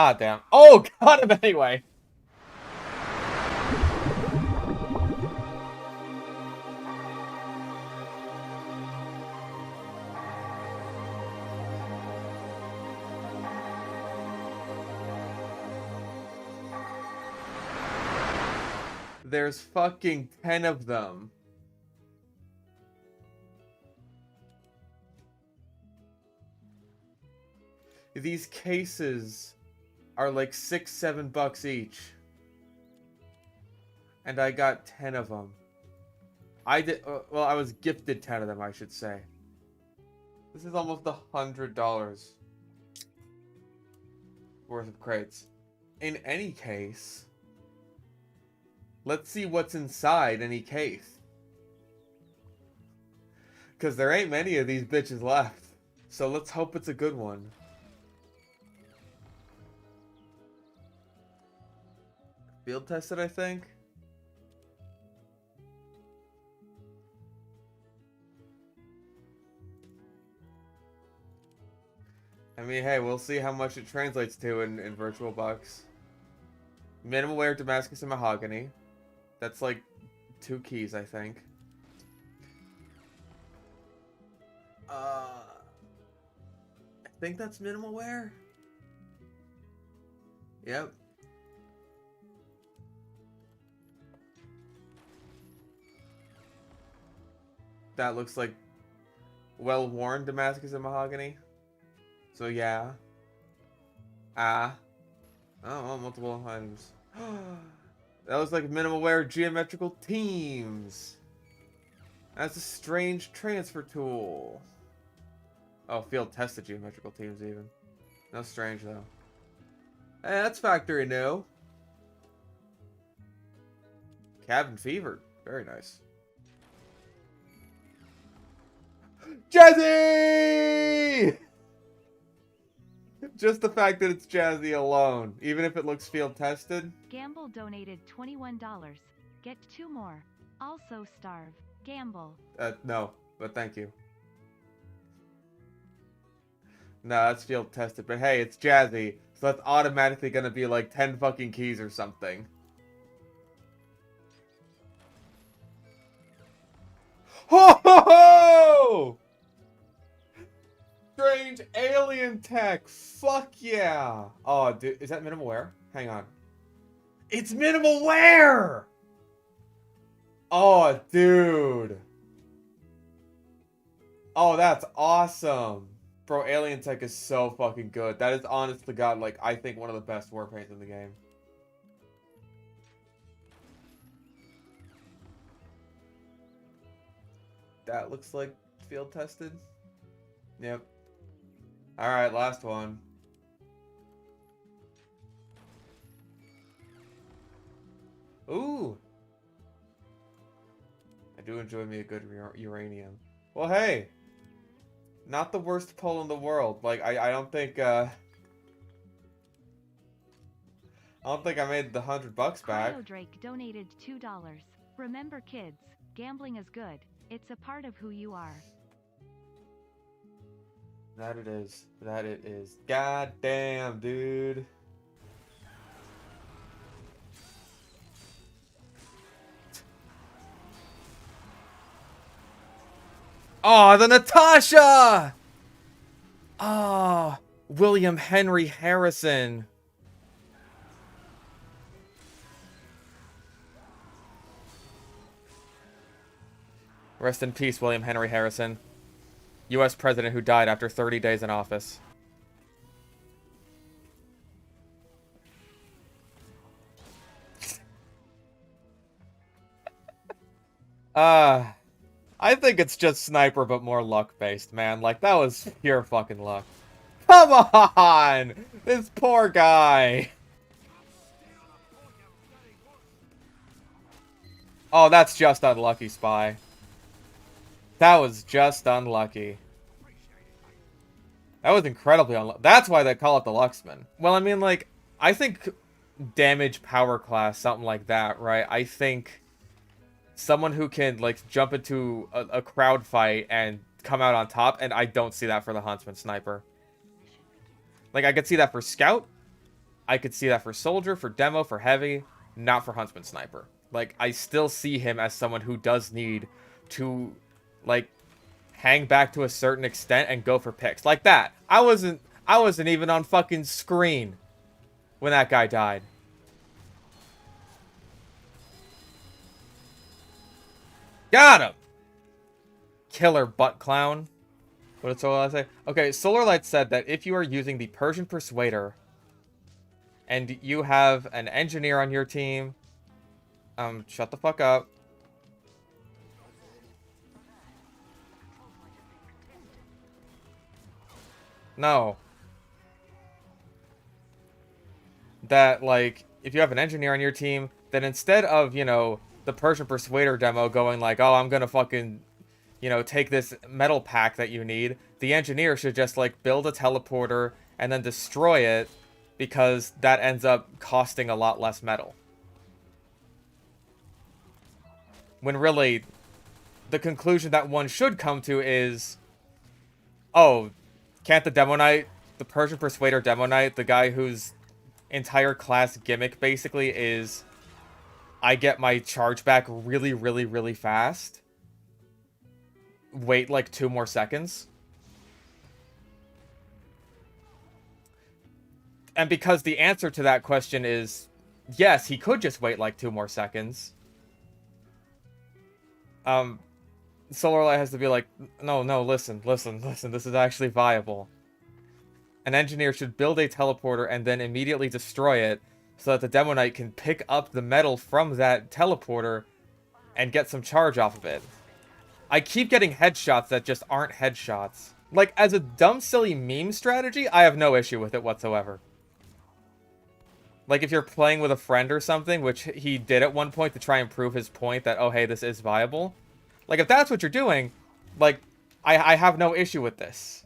Ah, damn. Oh, got him anyway. There's fucking 10 of them. These cases are like $6-7 each. And I got 10 of them. I did, well, I was gifted 10 of them, I should say. This is almost $100 worth of crates. In any case, let's see what's inside any case. Because there ain't many of these bitches left. So let's hope it's a good one. Field tested, I think. I mean, hey, we'll see how much it translates to in VirtualBox. Minimal wear Damascus and Mahogany. That's like 2 keys, I think. I think that's minimal wear. Yep. That looks like well-worn Damascus and Mahogany. So yeah. Oh, well, multiple items. That looks like minimal wear geometrical teams. That's a strange transfer tool. Oh, field tested geometrical teams even. No strange though. Hey, that's factory new. Cabin fever. Very nice. Jazzy! Just the fact that it's Jazzy alone, even if it looks field tested. Gamble donated $21. Get 2 more. Also starve. Gamble. No, but thank you. No, that's field tested, but hey, it's Jazzy, so that's automatically gonna be like 10 fucking keys or something. Ho ho ho! Strange alien tech. Fuck yeah. Oh, dude, is that minimal wear? Hang on. It's minimal wear! Oh, dude. Oh, that's awesome. Bro, alien tech is so fucking good. That is honest to God, like, I think one of the best war paints in the game. That looks like field tested. Yep. Alright, last one. Ooh. I do enjoy me a good uranium. Well, hey. Not the worst pull in the world. Like, I don't think, I don't think I made the $100 back. Drake donated $2. Remember kids, gambling is good. It's a part of who you are. That it is. That it is. God damn, dude. Oh, the Natasha! Oh, William Henry Harrison. Rest in peace, William Henry Harrison. U.S. president who died after 30 days in office. I think it's just sniper, but more luck-based, man. Like, that was pure fucking luck. Come on! This poor guy. Oh, that's just unlucky, Spy. That was just unlucky. That was incredibly unlucky. That's why they call it the Lucksman. Well, I mean, like, I think damage power class, something like that, right? I think someone who can, like, jump into a crowd fight and come out on top, and I don't see that for the Huntsman Sniper. Like, I could see that for Scout, I could see that for Soldier, for Demo, for Heavy, not for Huntsman Sniper. Like, I still see him as someone who does need to, like, hang back to a certain extent and go for picks. Like that. I wasn't even on fucking screen when that guy died. Got him! Killer butt clown. What did Solarlight say? Okay, Solarlight said that if you are using the Persian Persuader and you have an engineer on your team, shut the fuck up. No. That, like, if you have an engineer on your team, then instead of, you know, the Persian Persuader demo going like, oh, I'm gonna fucking, you know, take this metal pack that you need, the engineer should just, like, build a teleporter and then destroy it, because that ends up costing a lot less metal. When really, the conclusion that one should come to is, oh, can't the Demo Knight, the Persian Persuader Demo Knight, the guy whose entire class gimmick basically is I get my charge back really, really, really fast, wait like 2 more seconds? And because the answer to that question is yes, he could just wait like 2 more seconds. Solarlight has to be like, no, listen, this is actually viable. An engineer should build a teleporter and then immediately destroy it so that the Demo Knight can pick up the metal from that teleporter and get some charge off of it. I keep getting headshots that just aren't headshots. Like, as a dumb, silly meme strategy, I have no issue with it whatsoever. Like, if you're playing with a friend or something, which he did at one point to try and prove his point that, oh, hey, this is viable. Like, if that's what you're doing, like, I have no issue with this.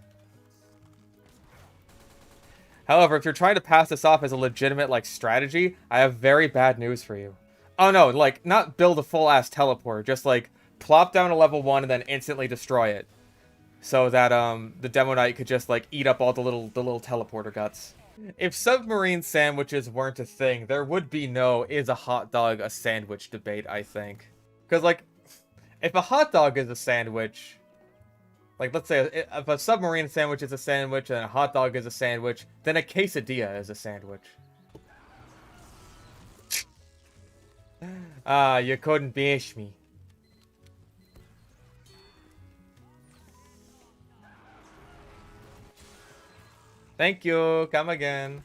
However, if you're trying to pass this off as a legitimate, like, strategy, I have very bad news for you. Oh, no, like, not build a full-ass teleporter, just, like, plop down to level 1 and then instantly destroy it. So that, the Demo Knight could just, like, eat up all the little teleporter guts. If submarine sandwiches weren't a thing, there would be no is a hot dog a sandwich debate, I think. Because, like, if a hot dog is a sandwich, like, let's say if a submarine sandwich is a sandwich and a hot dog is a sandwich, then a quesadilla is a sandwich. Ah, you couldn't bash me. Thank you. Come again.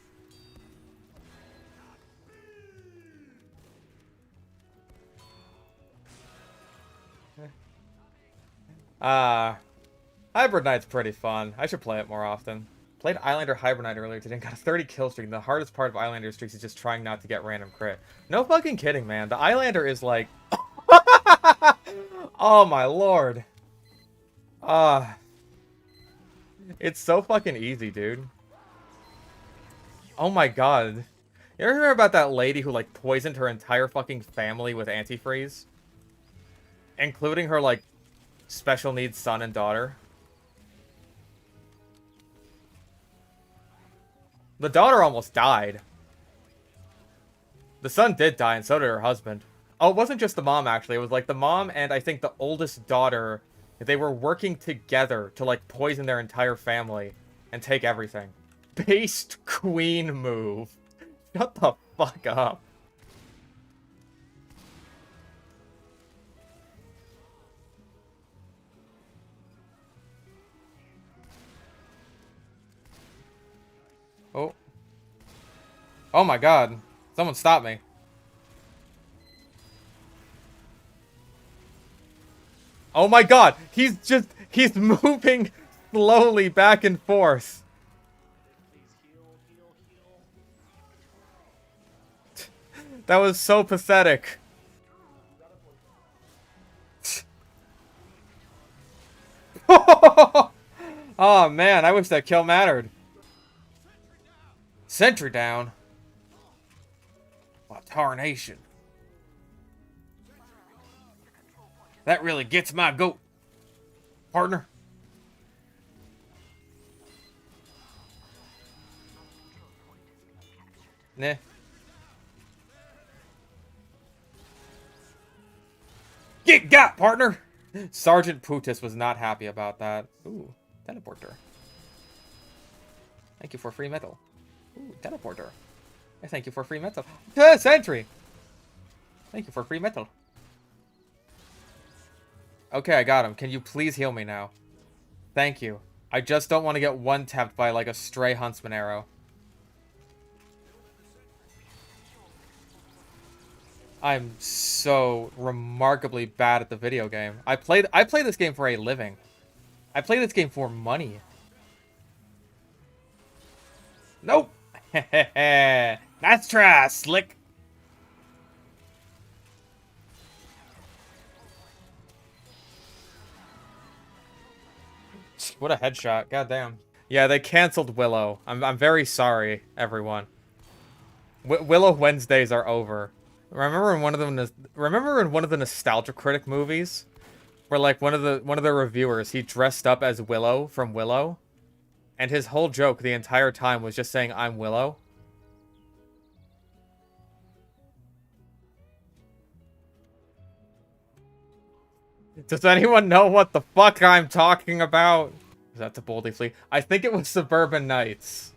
Hybrid Knight's pretty fun. I should play it more often. Played Islander Hybrid Knight earlier today and got a 30 kill streak. The hardest part of Islander streaks is just trying not to get random crit. No fucking kidding, man. The Islander is like... oh my lord. It's so fucking easy, dude. Oh my god. You ever hear about that lady who, like, poisoned her entire fucking family with antifreeze? Including her, like, special needs son and daughter? The daughter almost died. The son did die, and so did her husband. Oh, it wasn't just the mom, actually. It was, like, the mom and, I think, the oldest daughter. They were working together to, like, poison their entire family and take everything. Based queen move. Shut the fuck up. Oh. Oh my god. Someone stop me. Oh my god. He's moving slowly back and forth. That was so pathetic. Oh man, I wish that kill mattered. Sentry down. What tarnation. That really gets my goat, partner. Nah. Get got, partner! Sergeant Putis was not happy about that. Ooh, teleporter. Thank you for free metal. Ooh, teleporter. Thank you for free metal. Sentry! Thank you for free metal. Okay, I got him. Can you please heal me now? Thank you. I just don't want to get one-tapped by, like, a stray huntsman arrow. I'm so remarkably bad at the video game. I play this game for a living. I play this game for money. Nope. That's trash, slick. What a headshot. Goddamn. Yeah, they canceled Willow. I'm very sorry, everyone. Willow Wednesdays are over. Remember in one of the Nostalgia Critic movies, where like one of the reviewers, he dressed up as Willow from Willow, and his whole joke the entire time was just saying I'm Willow. Does anyone know what the fuck I'm talking about? Is that the Boldy Flea? I think it was Suburban Nights.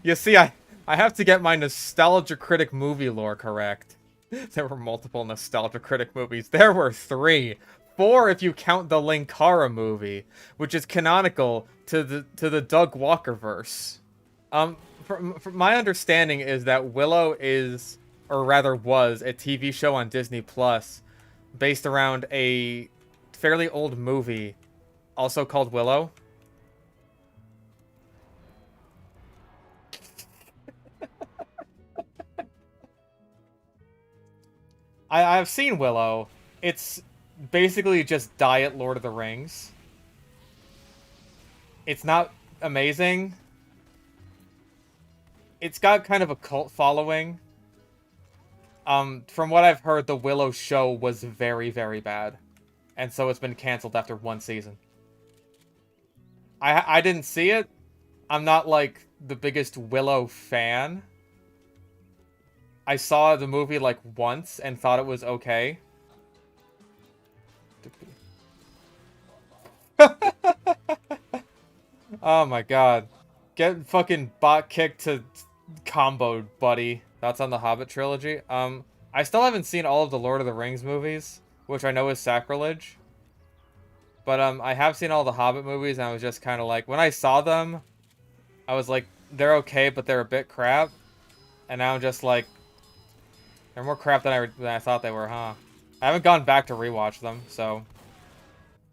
You see, I have to get my Nostalgia Critic movie lore correct. There were multiple Nostalgia Critic movies. There were 3. 4 if you count the Linkara movie, which is canonical to the Doug Walker verse. From my understanding is that Willow is, or rather was, a TV show on Disney Plus based around a fairly old movie also called Willow. I've seen Willow. It's basically just diet Lord of the Rings. It's not amazing. It's got kind of a cult following. From what I've heard, the Willow show was very, very bad. And so it's been canceled after 1 season. I didn't see it. I'm not, like, the biggest Willow fan. I saw the movie, like, once and thought it was okay. Oh my god. Get fucking bot kicked to comboed, buddy. That's on the Hobbit trilogy. I still haven't seen all of the Lord of the Rings movies, which I know is sacrilege. But, I have seen all the Hobbit movies, and I was just kind of like, when I saw them, I was like, they're okay, but they're a bit crap. And now I'm just like, they're more crap than I thought they were, huh? I haven't gone back to rewatch them, so.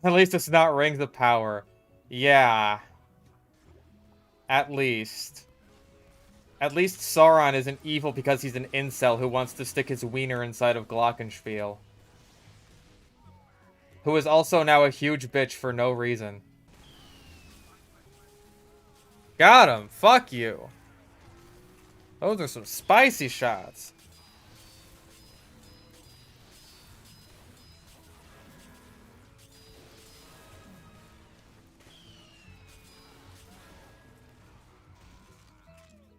At least it's not Rings of Power. Yeah. At least. At least Sauron isn't evil because he's an incel who wants to stick his wiener inside of Glockenspiel. Who is also now a huge bitch for no reason. Got him! Fuck you! Those are some spicy shots.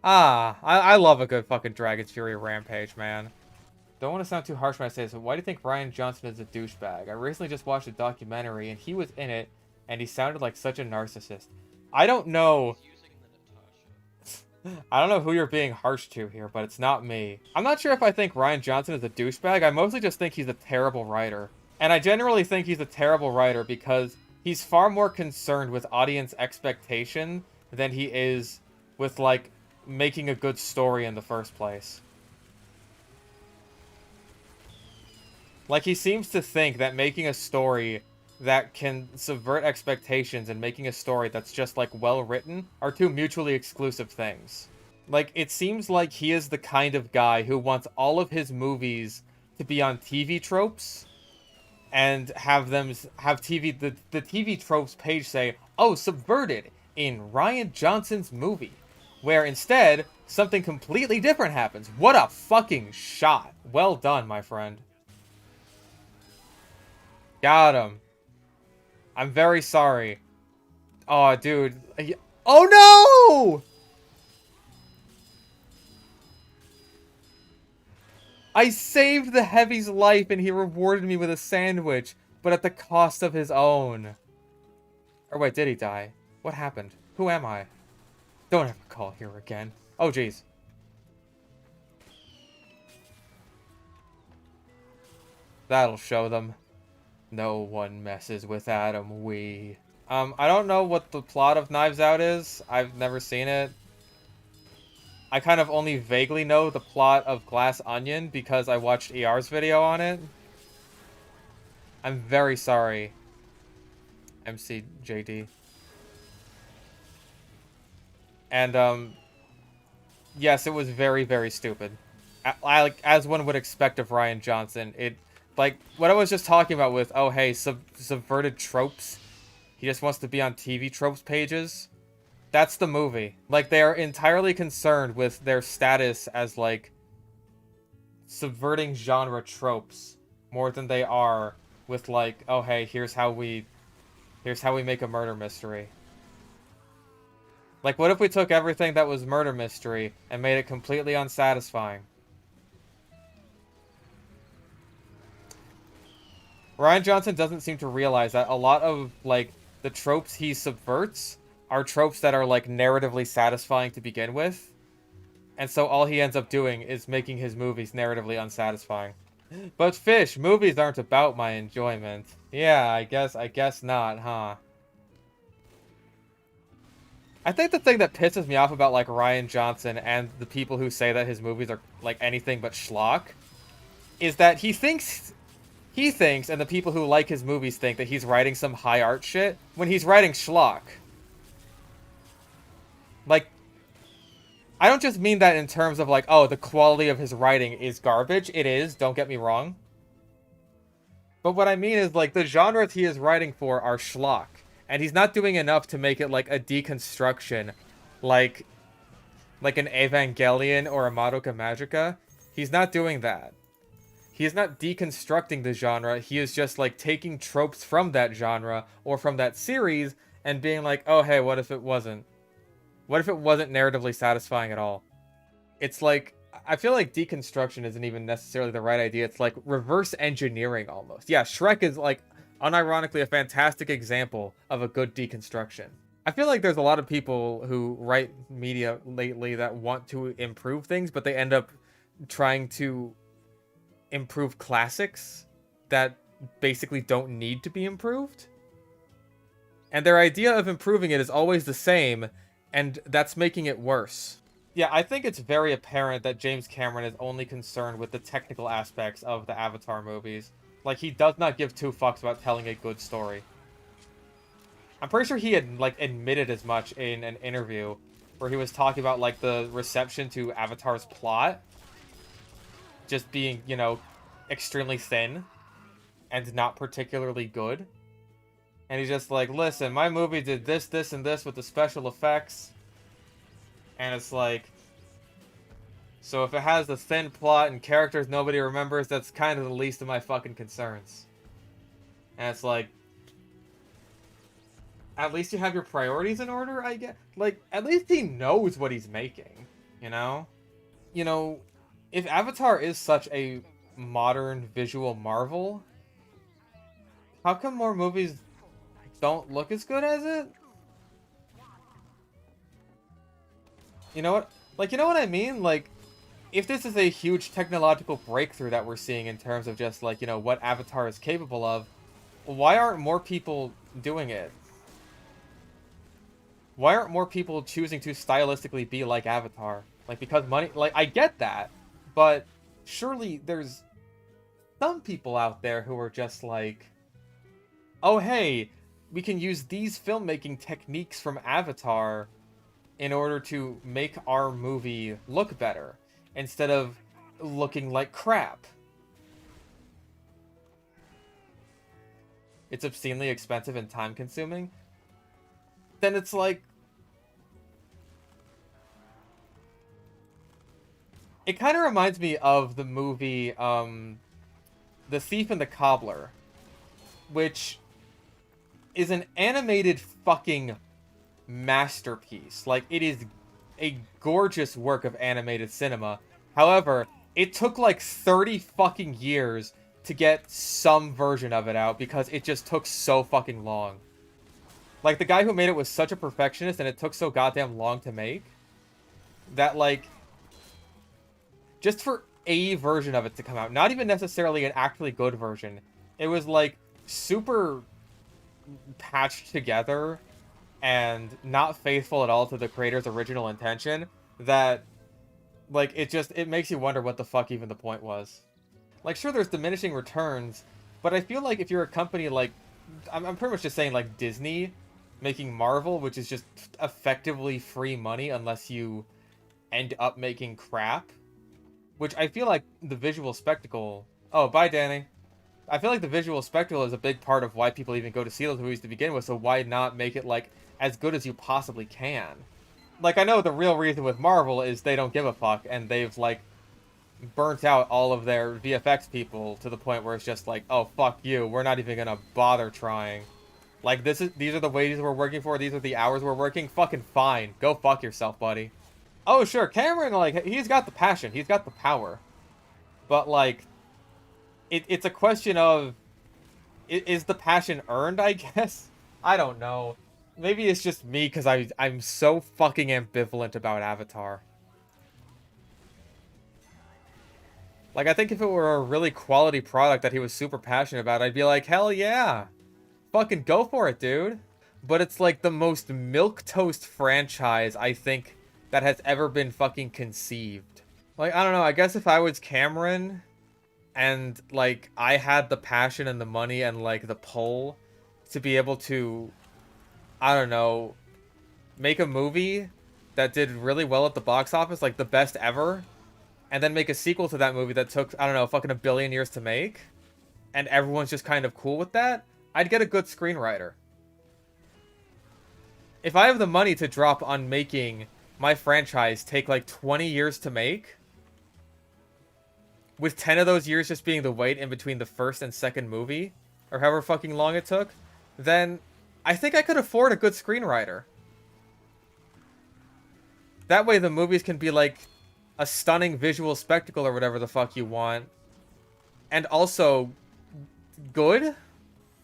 I love a good fucking Dragon's Fury Rampage, man. Don't want to sound too harsh when I say this, but why do you think Rian Johnson is a douchebag? I recently just watched a documentary, and he was in it, and he sounded like such a narcissist. I don't know... I don't know who you're being harsh to here, but it's not me. I'm not sure if I think Rian Johnson is a douchebag. I mostly just think he's a terrible writer. And I generally think he's a terrible writer because he's far more concerned with audience expectation than he is with, like, making a good story in the first place. Like, he seems to think that making a story that can subvert expectations and making a story that's just, like, well-written are two mutually exclusive things. Like, it seems like he is the kind of guy who wants all of his movies to be on TV tropes and have them have the TV tropes page say, oh, subverted in Rian Johnson's movie. Where instead, something completely different happens. What a fucking shot. Well done, my friend. Got him. I'm very sorry. Oh, dude. Oh, no! I saved the Heavy's life and he rewarded me with a sandwich, but at the cost of his own. Or wait, did he die? What happened? Who am I? Don't ever call here again. Oh, jeez. That'll show them. No one messes with Adam Wee. I don't know what the plot of Knives Out is. I've never seen it. I kind of only vaguely know the plot of Glass Onion because I watched ER's video on it. I'm very sorry, MCJD. And, yes, it was very, very stupid. As one would expect of Rian Johnson. Like, what I was just talking about with, oh, hey, subverted tropes. He just wants to be on TV tropes pages. That's the movie. Like, they are entirely concerned with their status as, like, subverting genre tropes more than they are with, like, oh, hey, here's how we make a murder mystery. Like, what if we took everything that was murder mystery and made it completely unsatisfying? Rian Johnson doesn't seem to realize that a lot of, like, the tropes he subverts are tropes that are, like, narratively satisfying to begin with. And so all he ends up doing is making his movies narratively unsatisfying. But Fish, movies aren't about my enjoyment. Yeah, I guess not, huh? I think the thing that pisses me off about, like, Rian Johnson and the people who say that his movies are, like, anything but schlock is that he thinks, and the people who like his movies think that he's writing some high art shit when he's writing schlock. Like, I don't just mean that in terms of, like, oh, the quality of his writing is garbage. It is, don't get me wrong. But what I mean is, like, the genres he is writing for are schlock. And he's not doing enough to make it, like, a deconstruction. Like an Evangelion or a Madoka Magica. He's not doing that. He is not deconstructing the genre. He is just, like, taking tropes from that genre or from that series and being like, oh, hey, what if it wasn't? What if it wasn't narratively satisfying at all? It's like, I feel like deconstruction isn't even necessarily the right idea. It's like reverse engineering almost. Yeah, Shrek is, like, unironically a fantastic example of a good deconstruction. I feel like there's a lot of people who write media lately that want to improve things, but they end up trying to improve classics that basically don't need to be improved. And their idea of improving it is always the same, and that's making it worse. Yeah, I think it's very apparent that James Cameron is only concerned with the technical aspects of the Avatar movies. Like, he does not give two fucks about telling a good story. I'm pretty sure he had, like, admitted as much in an interview where he was talking about, like, the reception to Avatar's plot just being, you know, extremely thin and not particularly good. And he's just like, listen, my movie did this, this, and this with the special effects. And it's like, so if it has the thin plot and characters nobody remembers, that's kind of the least of my fucking concerns. And it's like, at least you have your priorities in order, I guess. Like, at least he knows what he's making, you know? You know, if Avatar is such a modern visual marvel, how come more movies don't look as good as it? You know what? Like, you know what I mean? Like, if this is a huge technological breakthrough that we're seeing in terms of just, like, you know, what Avatar is capable of, why aren't more people doing it? Why aren't more people choosing to stylistically be like Avatar? Like, because money... Like, I get that, but surely there's some people out there who are just like, oh, hey, we can use these filmmaking techniques from Avatar in order to make our movie look better, instead of looking like crap. It's obscenely expensive and time-consuming. Then it's like... It kind of reminds me of the movie, The Thief and the Cobbler, which is an animated fucking masterpiece. Like, it is a gorgeous work of animated cinema. However, it took like 30 fucking years to get some version of it out because it just took so fucking long. Like, the guy who made it was such a perfectionist and it took so goddamn long to make that, like, just for a version of it to come out, not even necessarily an actually good version, it was, like, super patched together and not faithful at all to the creator's original intention that, like, it makes you wonder what the fuck even the point was. Like, sure, there's diminishing returns, but I feel like if you're a company like, I'm pretty much just saying, like, Disney making Marvel, which is just effectively free money unless you end up making crap, which I feel like the visual spectacle... Oh, bye, Danny. I feel like the visual spectacle is a big part of why people even go to see those movies to begin with, so why not make it, like, as good as you possibly can? Like, I know the real reason with Marvel is they don't give a fuck, and they've, like, burnt out all of their VFX people to the point where it's just like, oh, fuck you, we're not even gonna bother trying. Like, these are the wages we're working for, these are the hours we're working, fucking fine. Go fuck yourself, buddy. Oh, sure, Cameron, like, he's got the passion, he's got the power. But, like, it's a question of, is the passion earned, I guess? I don't know. Maybe it's just me, because I'm so fucking ambivalent about Avatar. Like, I think if it were a really quality product that he was super passionate about, I'd be like, hell yeah! Fucking go for it, dude! But it's like the most milquetoast franchise, I think, that has ever been fucking conceived. Like, I don't know, I guess if I was Cameron, and, like, I had the passion and the money and, like, the pull to be able to, I don't know, make a movie that did really well at the box office, like, the best ever, and then make a sequel to that movie that took, I don't know, fucking 1 billion years to make, and everyone's just kind of cool with that, I'd get a good screenwriter. If I have the money to drop on making my franchise take, like, 20 years to make, with 10 of those years just being the wait in between the first and second movie, or however fucking long it took, then I think I could afford a good screenwriter. That way the movies can be, like, a stunning visual spectacle or whatever the fuck you want. And also, good? If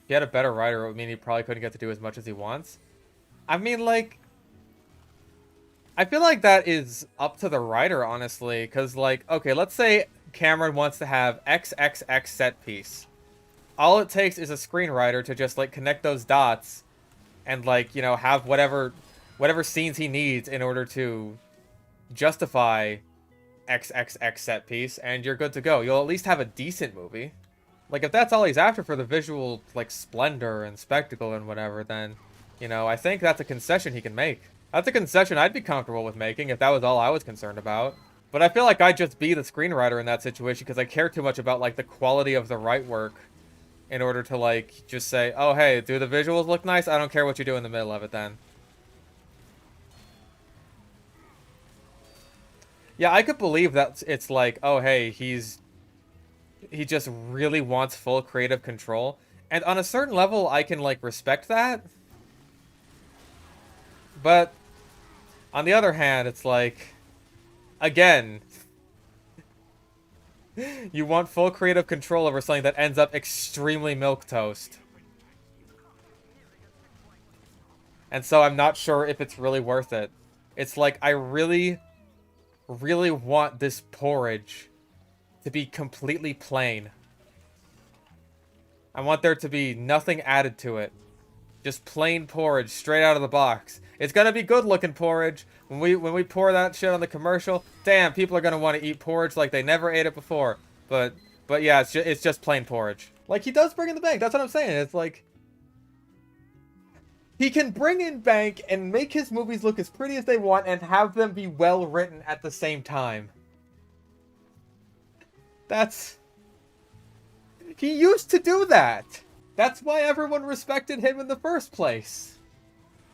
he had a better writer, it would mean he probably couldn't get to do as much as he wants. I mean, like, I feel like that is up to the writer, honestly. Because, like, okay, let's say Cameron wants to have XXX set piece. All it takes is a screenwriter to just, like, connect those dots and, like, you know, have whatever scenes he needs in order to justify XXX set piece, and you're good to go. You'll at least have a decent movie. Like, if that's all he's after for the visual, like, splendor and spectacle and whatever, then, you know, I think that's a concession he can make. That's a concession I'd be comfortable with making if that was all I was concerned about. But I feel like I'd just be the screenwriter in that situation because I care too much about, like, the quality of the right work in order to, like, just say, oh, hey, do the visuals look nice? I don't care what you do in the middle of it then. Yeah, I could believe that it's like, oh, hey, he just really wants full creative control. And on a certain level, I can, like, respect that. But on the other hand, it's like, again, you want full creative control over something that ends up extremely milquetoast. And so I'm not sure if it's really worth it. It's like, I really want this porridge to be completely plain. I want there to be nothing added to it. Just plain porridge, straight out of the box. It's gonna be good looking porridge. When we pour that shit on the commercial, damn, people are gonna want to eat porridge like they never ate it before. But yeah, it's just plain porridge. Like, he does bring in the bank. That's what I'm saying. It's like, he can bring in bank and make his movies look as pretty as they want and have them be well written at the same time. He used to do that. That's why everyone respected him in the first place.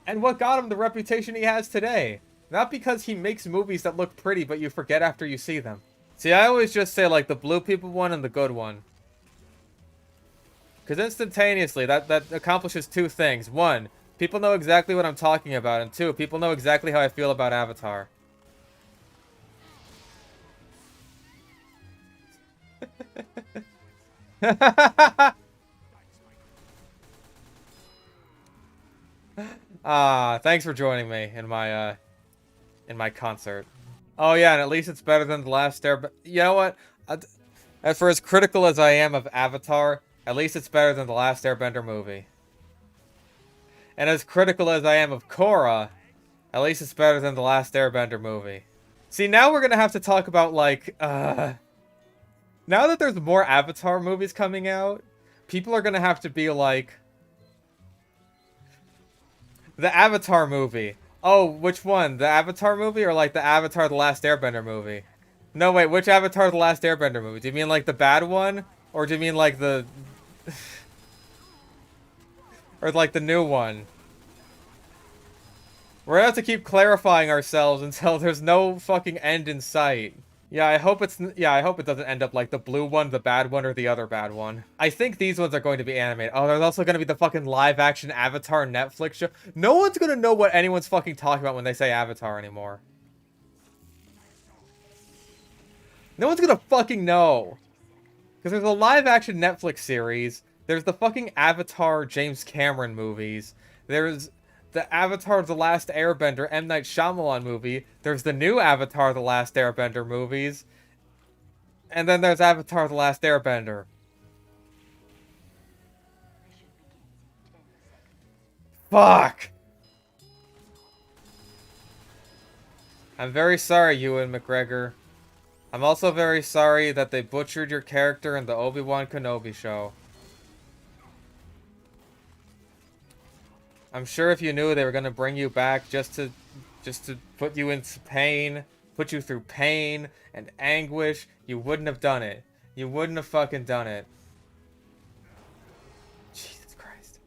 And what got him the reputation he has today. Not because he makes movies that look pretty, but you forget after you see them. See, I always just say, like, the blue people one and the good one. Because instantaneously, that accomplishes two things. One, people know exactly what I'm talking about. And two, people know exactly how I feel about Avatar. Thanks for joining me in my concert. Oh yeah, and at least it's better than the last Airbender. You know what? As for as critical as I am of Avatar, at least it's better than the last Airbender movie. And as critical as I am of Korra, at least it's better than the last Airbender movie. See, now we're gonna have to talk about, like, now that there's more Avatar movies coming out, people are gonna have to be like... The Avatar movie. Oh, which one? The Avatar movie or, like, the Avatar The Last Airbender movie? No, wait, which Avatar The Last Airbender movie? Do you mean, like, the bad one? Or do you mean, like, the... or, like, the new one? We're gonna have to keep clarifying ourselves until there's no fucking end in sight. Yeah, I hope it doesn't end up like the blue one, the bad one, or the other bad one. I think these ones are going to be animated. Oh, there's also gonna be the fucking live-action Avatar Netflix show. No one's gonna know what anyone's fucking talking about when they say Avatar anymore. No one's gonna fucking know. Because there's a live-action Netflix series. There's the fucking Avatar James Cameron movies. There's the Avatar The Last Airbender M. Night Shyamalan movie. There's the new Avatar The Last Airbender movies. And then there's Avatar The Last Airbender. Fuck! I'm very sorry, Ewan McGregor. I'm also very sorry that they butchered your character in the Obi-Wan Kenobi show. I'm sure if you knew they were gonna bring you back just to put you in pain, put you through pain and anguish, you wouldn't have done it. You wouldn't have fucking done it. Jesus Christ.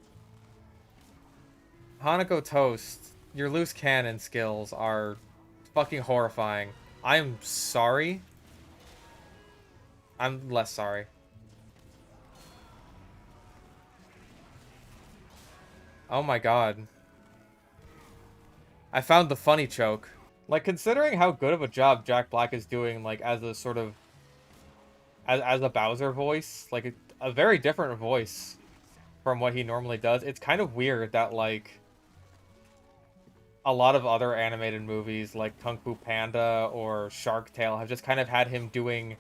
Hanako Toast, your loose cannon skills are fucking horrifying. I am sorry. I'm less sorry. Oh my god. I found the funny choke. Like, considering how good of a job Jack Black is doing, like, as a sort of... As a Bowser voice, like, a very different voice from what he normally does. It's kind of weird that, like, a lot of other animated movies, like Kung Fu Panda or Shark Tale, have just kind of had him doing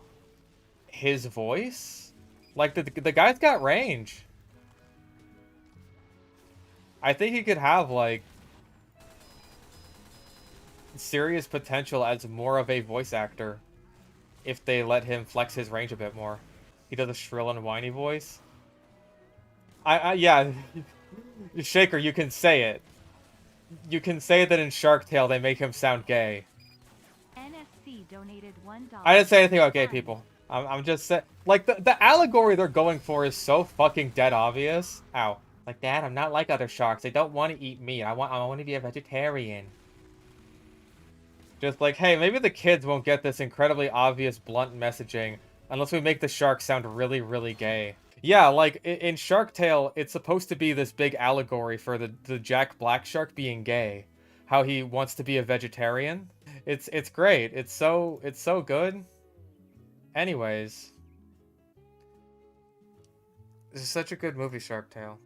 his voice. Like, the guy's got range. I think he could have, like, serious potential as more of a voice actor if they let him flex his range a bit more. He does a shrill and whiny voice. Yeah. Shaker, you can say it. You can say that in Shark Tale they make him sound gay. NFC donated $1. I didn't say anything about gay people. I'm just saying, like, the allegory they're going for is so fucking dead obvious. Ow. Like, Dad, I'm not like other sharks. They don't want to eat meat. I want to be a vegetarian. Just like, hey, maybe the kids won't get this incredibly obvious, blunt messaging unless we make the shark sound really, really gay. Yeah, like, in Shark Tale, it's supposed to be this big allegory for the Jack Black shark being gay. How he wants to be a vegetarian. It's great. It's so good. Anyways. This is such a good movie, Shark Tale.